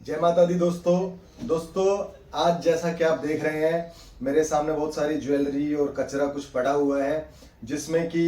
जय माता दी दोस्तों आज जैसा कि आप देख रहे हैं मेरे सामने बहुत सारी ज्वेलरी और कचरा कुछ पड़ा हुआ है, जिसमें कि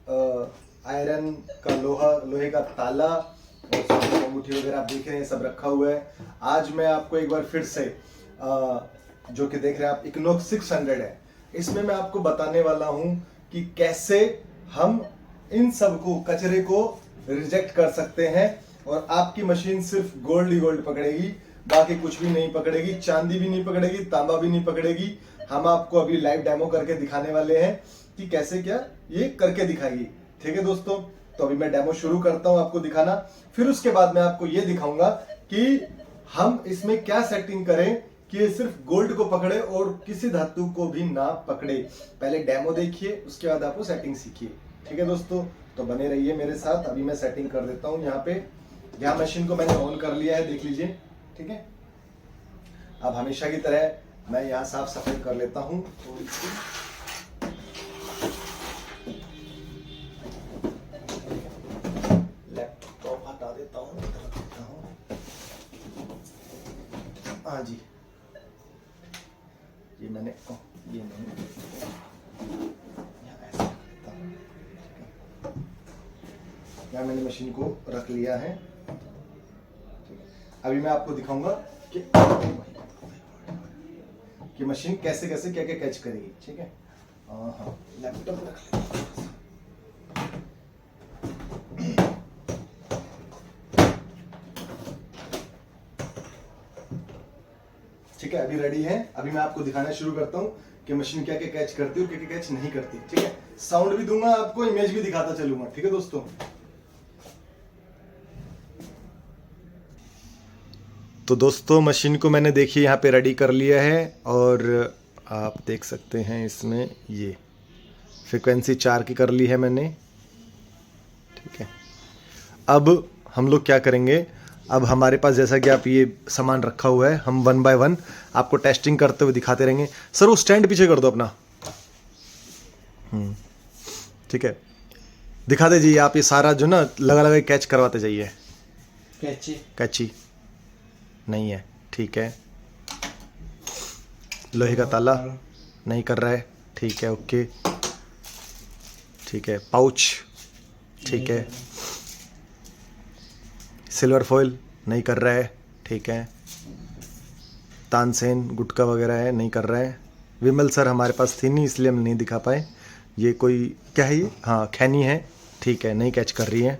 आयरन का लोहे का ताला और सोने की अंगूठी वगैरह आप देख रहे हैं, सब रखा हुआ है। आज मैं आपको एक बार फिर से जो कि देख रहे हैं आप इक्विनॉक्स 600 है, इसमें मैं आपको बताने वाला हूं कि कैसे हम इन सब को कचरे को रिजेक्ट कर सकते हैं और आपकी मशीन सिर्फ गोल्ड ही गोल्ड पकड़ेगी, बाकी कुछ भी नहीं पकड़ेगी, चांदी भी नहीं पकड़ेगी, तांबा भी नहीं पकड़ेगी। हम आपको अभी लाइव डेमो करके दिखाने वाले हैं कि कैसे क्या ये करके दिखाएगी। ठीक है दोस्तों, तो अभी मैं डेमो शुरू करता हूं आपको दिखाना, फिर उसके बाद मैं आपको ये दिखाऊंगा कि हम इसमें क्या सेटिंग करें कि ये सिर्फ गोल्ड को पकड़े और किसी धातु को भी ना पकड़े। पहले डेमो देखिए, उसके बाद आपको सेटिंग सीखिए। ठीक है दोस्तों, तो बने रहिए मेरे साथ। अभी मैं सेटिंग कर देता हूं। यहाँ मशीन को मैंने ऑन कर लिया है, देख लीजिए। ठीक है, अब हमेशा की तरह मैं यहाँ साफ सफाई कर लेता हूँ थोड़ी सी। लैपटॉप हटा देता हूँ। हाँ जी, ये मैंने ये नहीं यहाँ ऐसे रख देता हूँ। यहाँ मैंने मशीन को रख लिया है। अभी मैं आपको दिखाऊंगा कि मशीन कैसे कैसे क्या क्या कैच करेगी। ठीक है, हाँ लैपटॉप रख लेते हैं। ठीक है, अभी रेडी है। अभी मैं आपको दिखाना शुरू करता हूँ कि मशीन क्या क्या कैच करती है और क्या क्या कैच नहीं करती। ठीक है, साउंड भी दूंगा आपको, इमेज भी दिखाता चलूंगा। ठीक है दोस्तों, तो दोस्तों मशीन को मैंने देखिए यहाँ पे रेडी कर लिया है और आप देख सकते हैं इसमें ये फ्रीक्वेंसी 4 की कर ली है मैंने। ठीक है, अब हम लोग क्या करेंगे, अब हमारे पास जैसा कि आप ये सामान रखा हुआ है, हम 1 बाय 1 आपको टेस्टिंग करते हुए दिखाते रहेंगे। सर वो स्टैंड पीछे कर दो अपना। ठीक है, दिखा दे जी आप ये सारा जो ना लगा लगा कैच करवाते जाइए। कैची नहीं है, ठीक है। लोहे का ताला नहीं कर रहा है, ठीक है, ओके, ठीक है। पाउच, ठीक है। सिल्वर फॉइल नहीं कर रहा है, ठीक है। तानसेन गुटका वगैरह है, नहीं कर रहा है। विमल सर हमारे पास थी नहीं इसलिए हम नहीं दिखा पाए। ये कोई क्या है ये, हाँ खैनी है, ठीक है, नहीं कैच कर रही है।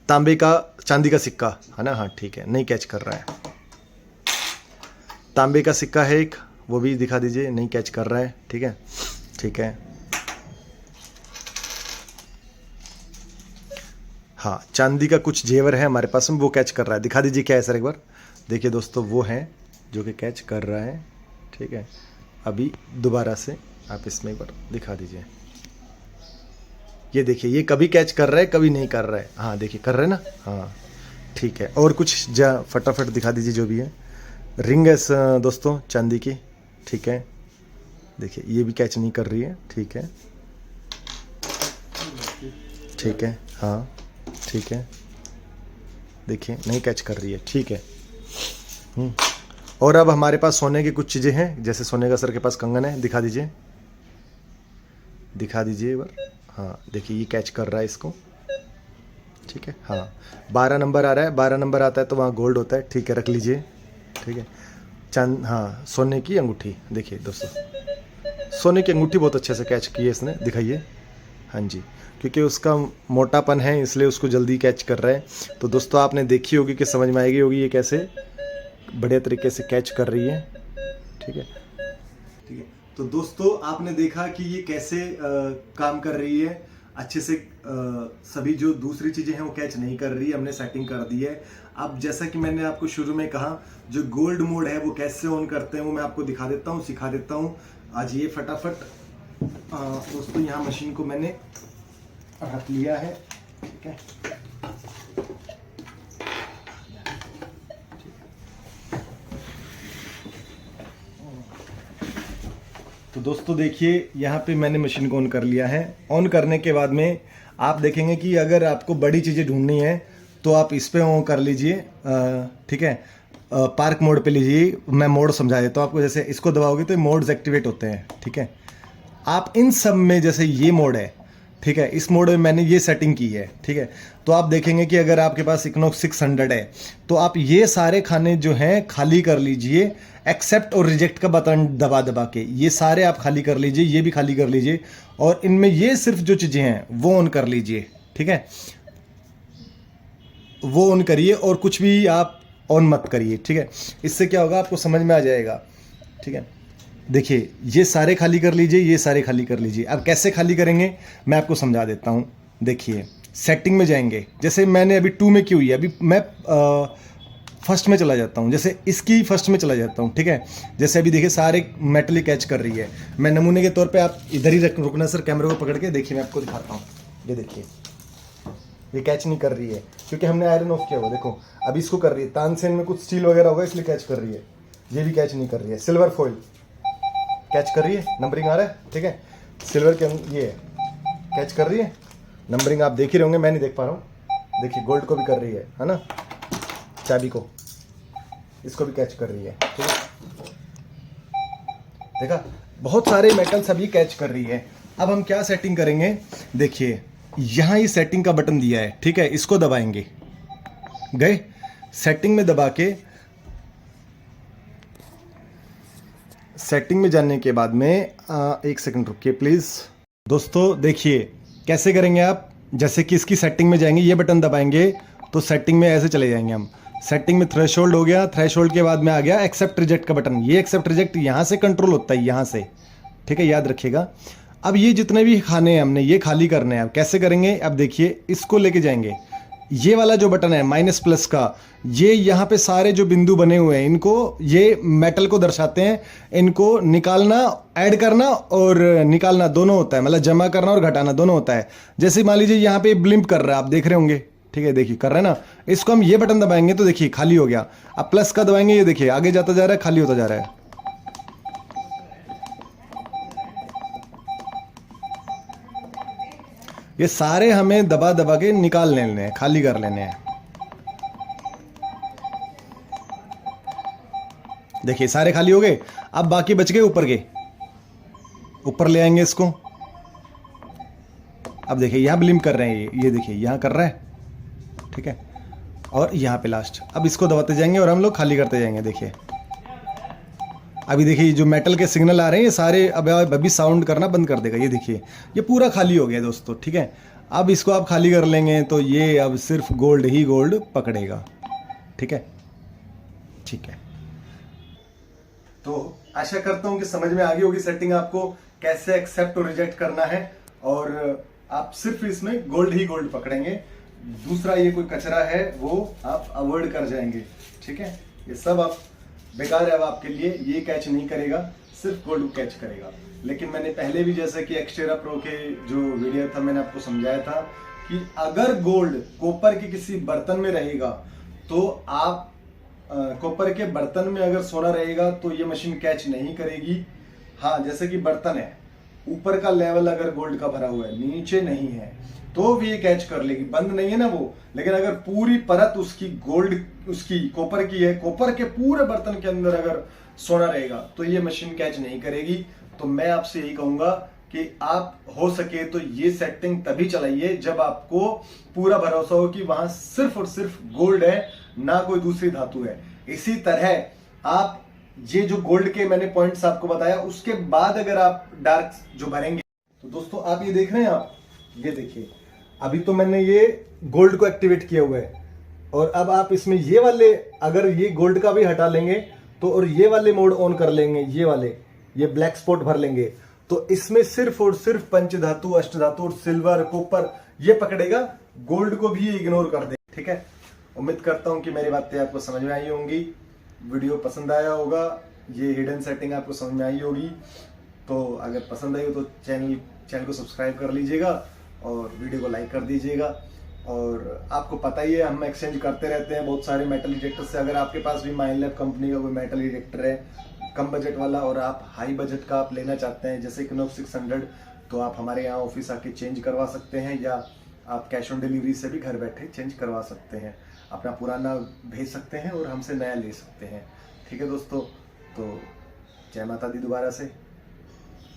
तांबे का चांदी का सिक्का है ना, हाँ ठीक है, नहीं कैच कर रहा है। तांबे का सिक्का है एक, वो भी दिखा दीजिए, नहीं कैच कर रहा है। ठीक है, ठीक है। हाँ, चांदी का कुछ जेवर है हमारे पास में, वो कैच कर रहा है। दिखा दीजिए क्या है सर एक बार। देखिए दोस्तों, वो है जो कि कैच कर रहा है। ठीक है, अभी दोबारा से आप इसमें एक बार दिखा दीजिए। ये देखिए, ये कभी कैच कर रहा है, कभी नहीं कर रहा है। हाँ देखिए, कर रहे हैं ना, हाँ ठीक है। और कुछ फटाफट दिखा दीजिए जो भी है। रिंग है दोस्तों चांदी की, ठीक है। देखिए ये भी कैच नहीं कर रही है, ठीक है, ठीक है, हाँ ठीक है। देखिए नहीं कैच कर रही है, ठीक है। और अब हमारे पास सोने की कुछ चीज़ें हैं, जैसे सोने का सर के पास कंगन है, दिखा दीजिए, दिखा दीजिए एक बार। हाँ देखिए, ये कैच कर रहा है इसको, ठीक है। हाँ 12 नंबर आ रहा है, 12 नंबर आता है तो वहाँ गोल्ड होता है, ठीक है, रख लीजिए। ठीक है, चांद, हाँ सोने की अंगूठी, देखिए दोस्तों सोने की अंगूठी बहुत अच्छे से कैच की है इसने, दिखाइए। हाँ जी, क्योंकि उसका मोटापन है इसलिए उसको जल्दी कैच कर रहा है। तो दोस्तों आपने देखी होगी कि समझ में आएगी होगी ये कैसे बढ़िया तरीके से कैच कर रही है। ठीक है, ठीक है। तो दोस्तों आपने देखा कि ये कैसे काम कर रही है अच्छे से। सभी जो दूसरी चीजें हैं वो कैच नहीं कर रही है, हमने सेटिंग कर दी है। अब जैसा कि मैंने आपको शुरू में कहा, जो गोल्ड मोड है वो कैसे ऑन करते हैं वो मैं आपको दिखा देता हूँ, सिखा देता हूँ आज। ये फटाफट दोस्तों यहाँ मशीन को मैंने रख लिया है, ठीक है। तो दोस्तों देखिए, यहाँ पे मैंने मशीन को ऑन कर लिया है। ऑन करने के बाद में आप देखेंगे कि अगर आपको बड़ी चीज़ें ढूंढनी है तो आप इस पे ऑन कर लीजिए, ठीक है। पार्क मोड पे लीजिए, मैं मोड समझा देता हूँ आपको। जैसे इसको दबाओगे तो मोड्स एक्टिवेट होते हैं, ठीक है। आप इन सब में जैसे ये मोड है, ठीक है, इस मोड में मैंने ये सेटिंग की है, ठीक है। तो आप देखेंगे कि अगर आपके पास इक्नोक्स 600 है तो आप ये सारे खाने जो हैं खाली कर लीजिए, एक्सेप्ट और रिजेक्ट का बटन दबा दबा के ये सारे आप खाली कर लीजिए, ये भी खाली कर लीजिए, और इनमें ये सिर्फ जो चीज़ें हैं वो ऑन कर लीजिए, ठीक है। वो ऑन करिए और कुछ भी आप ऑन मत करिए, ठीक है। इससे क्या होगा आपको समझ में आ जाएगा, ठीक है। देखिए ये सारे खाली कर लीजिए, ये सारे खाली कर लीजिए। अब कैसे खाली करेंगे मैं आपको समझा देता हूँ। देखिए सेटिंग में जाएंगे, जैसे मैंने अभी 2 में की हुई है, अभी मैं फर्स्ट में चला जाता हूँ, जैसे इसकी फर्स्ट में चला जाता हूँ, ठीक है। जैसे अभी देखिए सारे मेटल कैच कर रही है। मैं नमूने के तौर पे आप इधर ही रुकना सर, कैमरे को पकड़ के देखिए, मैं आपको दिखाता हूँ। ये देखिए ये कैच नहीं कर रही है क्योंकि हमने आयरन ऑफ किया हुआ। देखो अभी इसको कर रही है, तानसेन में कुछ स्टील वगैरह होगा इसलिए कैच कर रही है। ये भी कैच नहीं कर रही है। सिल्वर फॉइल कैच कर रही है, नंबरिंग आ रहा है, ठीक है। सिल्वर के ये कैच कर रही है, नंबरिंग आप देख ही रहे होंगे, मैं नहीं देख पा रहा हूँ। देखिए गोल्ड को भी कर रही है ना, चाबी को, इसको भी कैच कर रही है, ठीक है। देखा बहुत सारे मेटल सभी कैच कर रही है। अब हम क्या सेटिंग करेंगे, देखिए यहां ये सेटिंग का बटन दिया है, ठीक है। इसको दबाएंगे, गए सेटिंग में, दबा के सेटिंग में जाने के बाद में एक सेकंड रुकिए प्लीज दोस्तों। देखिए कैसे करेंगे आप, जैसे कि इसकी सेटिंग में जाएंगे, ये बटन दबाएंगे तो सेटिंग में ऐसे चले जाएंगे हम। सेटिंग में थ्रेशोल्ड हो गया, थ्रेशोल्ड के बाद में आ गया एक्सेप्ट रिजेक्ट का बटन। ये एक्सेप्ट रिजेक्ट यहां से कंट्रोल होता है, यहां से, ठीक है, याद रखिएगा। अब ये जितने भी खाने हैं हमने ये खाली करने हैं। अब कैसे करेंगे, अब देखिए इसको लेके जाएंगे, ये वाला जो बटन है माइनस प्लस का, ये यहाँ पे सारे जो बिंदु बने हुए हैं इनको, ये मेटल को दर्शाते हैं। इनको निकालना, ऐड करना और निकालना दोनों होता है, मतलब जमा करना और घटाना दोनों होता है। जैसे मान लीजिए यहाँ पे ब्लिंक कर रहा है, आप देख रहे होंगे, ठीक है, देखिए कर रहे हैं ना। इसको हम ये बटन दबाएंगे तो देखिए खाली हो गया। अब प्लस का दबाएंगे, ये देखिए आगे जाता जा रहा है, खाली होता जा रहा है। ये सारे हमें दबा दबा के निकाल लेने हैं, खाली कर लेने हैं। देखिए सारे खाली हो गए। अब बाकी बच गए ऊपर के, ऊपर ले आएंगे इसको। अब देखिए यहां ब्लिम कर रहे हैं, ये देखिए यहां कर रहा है, ठीक है, और यहां पे लास्ट। अब इसको दबाते जाएंगे और हम लोग खाली करते जाएंगे। देखिए अभी देखिए जो मेटल के सिग्नल आ रहे हैं ये सारे अब अभी साउंड करना बंद कर देगा। ये देखिए ये पूरा खाली हो गया दोस्तों, ठीक है। अब इसको आप खाली कर लेंगे तो ये अब सिर्फ गोल्ड ही गोल्ड पकड़ेगा, ठीक है, ठीक है। तो आशा करता हूं कि समझ में आ गई होगी सेटिंग आपको कैसे एक्सेप्ट और रिजेक्ट करना है, और आप सिर्फ इसमें गोल्ड ही गोल्ड पकड़ेंगे। दूसरा ये कोई कचरा है वो आप अवॉइड कर जाएंगे, ठीक है। ये सब आप बेकार है अब आपके लिए, ये कैच नहीं करेगा, सिर्फ गोल्ड कैच करेगा। लेकिन मैंने पहले भी जैसे कि एक्सटेरा प्रो के जो वीडियो था मैंने आपको समझाया था कि अगर गोल्ड कॉपर के किसी बर्तन में रहेगा तो आप कॉपर के बर्तन में अगर सोना रहेगा तो ये मशीन कैच नहीं करेगी। हाँ जैसे कि बर्तन है, ऊपर का लेवल अगर गोल्ड का भरा हुआ है, नीचे नहीं है, तो भी ये कैच कर लेगी, बंद नहीं है ना वो। लेकिन अगर पूरी परत उसकी गोल्ड, उसकी कॉपर की है, कॉपर के पूरे बर्तन के अंदर अगर सोना रहेगा तो ये मशीन कैच नहीं करेगी। तो मैं आपसे यही कहूंगा कि आप हो सके तो ये सेटिंग तभी चलाइए जब आपको पूरा भरोसा हो कि वहां सिर्फ और सिर्फ गोल्ड है, ना कोई दूसरी धातु है। इसी तरह आप ये जो गोल्ड के मैंने पॉइंट्स आपको बताया, उसके बाद अगर आप डार्क जो भरेंगे तो दोस्तों आप ये देख रहे हैं, आप ये देखिए अभी तो मैंने ये गोल्ड को एक्टिवेट किया हुआ है, और अब आप इसमें ये वाले अगर ये गोल्ड का भी हटा लेंगे तो और ये वाले मोड ऑन कर लेंगे, ये वाले ये ब्लैक स्पॉट भर लेंगे, तो इसमें सिर्फ और सिर्फ पंचधातु, अष्टधातु और सिल्वर, कॉपर ये पकड़ेगा, गोल्ड को भी इग्नोर कर दे, ठीक है। उम्मीद करता हूं कि मेरी बातें आपको समझ में आई होंगी, वीडियो पसंद आया होगा, ये हिडन सेटिंग आपको समझ में आई होगी। तो अगर पसंद आई हो तो चैनल को सब्सक्राइब कर लीजिएगा और वीडियो को लाइक कर दीजिएगा। और आपको पता ही है हम एक्सचेंज करते रहते हैं बहुत सारे मेटल डिटेक्टर से। अगर आपके पास भी माइनलैब कंपनी का कोई मेटल डिटेक्टर है कम बजट वाला और आप हाई बजट का आप लेना चाहते हैं जैसे इक्नोक्स 600, तो आप हमारे यहाँ ऑफिस आके चेंज करवा सकते हैं, या आप कैश ऑन डिलीवरी से भी घर बैठे चेंज करवा सकते हैं, अपना पुराना भेज सकते हैं और हमसे नया ले सकते हैं। ठीक है दोस्तों, तो जय माता दी दोबारा से।